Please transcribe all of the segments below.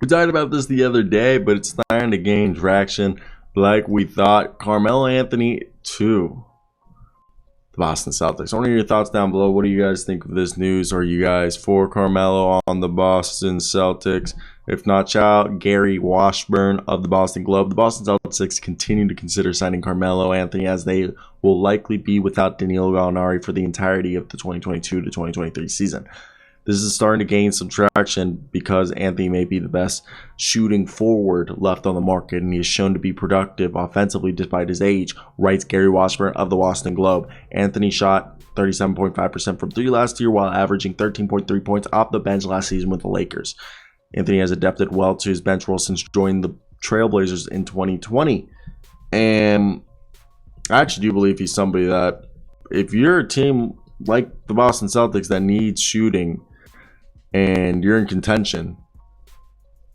We talked about this the other day, but it's starting to gain traction like we thought. Carmelo Anthony to the Boston Celtics. I want to hear your thoughts down below. What do you guys think of this news? Are you guys for Carmelo on the Boston Celtics? If not, shout out Gary Washburn of the Boston Globe. The Boston Celtics continue to consider signing Carmelo Anthony, as they will likely be without Danilo Gallinari for the entirety of the 2022 to 2023 season. This is starting to gain some traction because Anthony may be the best shooting forward left on the market, and he is shown to be productive offensively despite his age, writes Gary Washburn of the Boston Globe. Anthony shot 37.5% from three last year while averaging 13.3 points off the bench last season with the Lakers. Anthony has adapted well to his bench role since joining the Trailblazers in 2020. And I actually do believe he's somebody that, if you're a team like the Boston Celtics that needs shooting and you're in contention,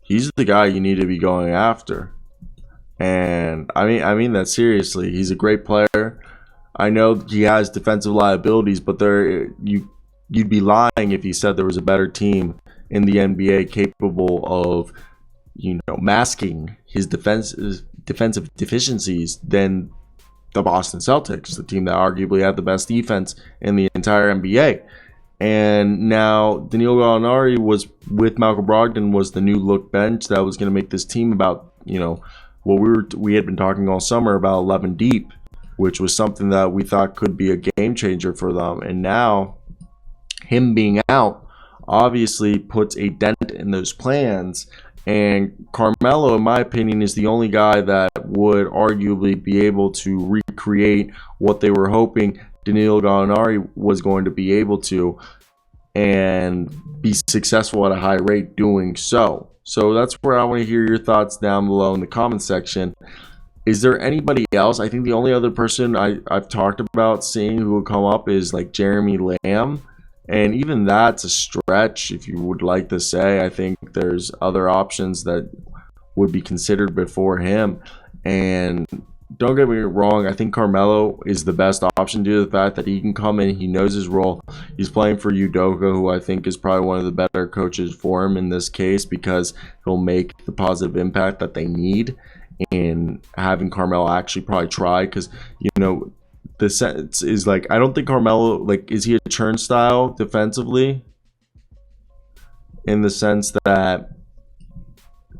he's the guy you need to be going after. And I mean that seriously. He's a great player. I know he has defensive liabilities, but you'd be lying if you said there was a better team in the NBA capable of, masking his defensive deficiencies than the Boston Celtics, the team that arguably had the best defense in the entire NBA. And now Danilo Gallinari was with Malcolm Brogdon, was the new look bench that was going to make this team about, what we had been talking all summer about 11 deep, which was something that we thought could be a game changer for them. And now him being out obviously puts a dent in those plans. And Carmelo, in my opinion, is the only guy that would arguably be able to recreate what they were hoping Danilo Gallinari was going to be able to, and be successful at a high rate doing so. So that's where I want to hear your thoughts down below in the comment section. Is there anybody else? I think the only other person I've talked about seeing who would come up is like Jeremy Lamb. And even that's a stretch, if you would like to say. I think there's other options that would be considered before him. And don't get me wrong, I think Carmelo is the best option due to the fact that he can come in, he knows his role. He's playing for Udoka, who I think is probably one of the better coaches for him in this case, because he'll make the positive impact that they need. And having Carmelo actually probably try, because, the sense is like, I don't think Carmelo, is he a turnstile defensively? In the sense that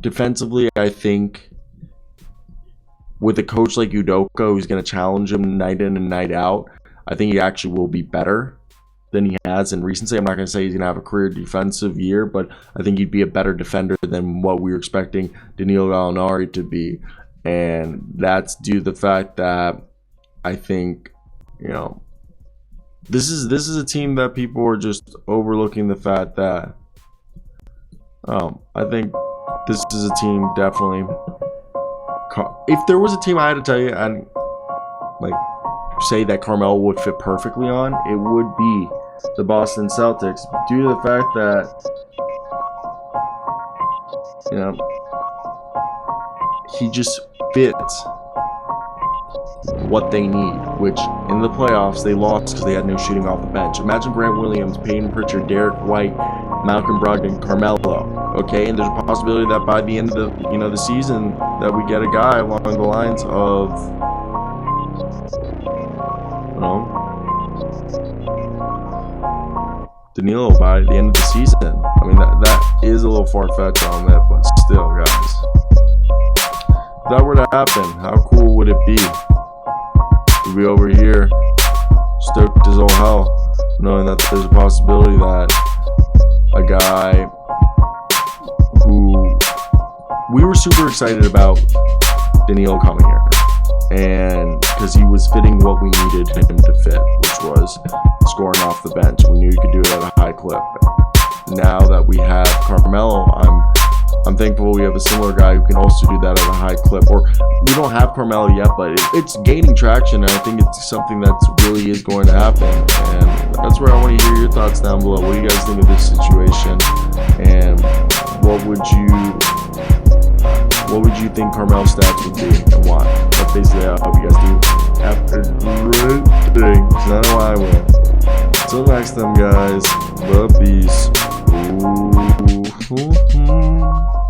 defensively, I think with a coach like Udoka, who's going to challenge him night in and night out, I think he actually will be better than he has in recency. I'm not going to say he's going to have a career defensive year, but I think he'd be a better defender than what we were expecting Danilo Gallinari to be. And that's due to the fact that I think, this is a team that people are just overlooking the fact that I think this is a team definitely. If there was a team I had to tell you and say that Carmelo would fit perfectly on, it would be the Boston Celtics, due to the fact that he just fits what they need, which in the playoffs they lost because they had no shooting off the bench. Imagine Grant Williams, Peyton Pritchard, Derek White, Malcolm Brogdon, Carmelo. Okay, and there's a possibility that by the end of the season that we get a guy along the lines of Danilo by the end of the season. I mean, that is a little far-fetched on that, but still, guys, if that were to happen, how cool would it be? We'd be over here stoked as all hell, knowing that there's a possibility that a guy who we were super excited about, Danilo coming here, and because he was fitting what we needed him to fit, which was scoring off the bench. We knew he could do it at a high clip. Now that we have Carmelo, I'm thankful we have a similar guy who can also do that at a high clip. Or we don't have Carmelo yet, but it's gaining traction, and I think it's something that really is going to happen. And that's where I want to hear your thoughts down below. What do you guys think of this situation? And what would you think Carmelo's stats would be, and why? But basically, I hope you guys do have a great day, because I know I will. Until next time, guys. Love, peace. Ooh.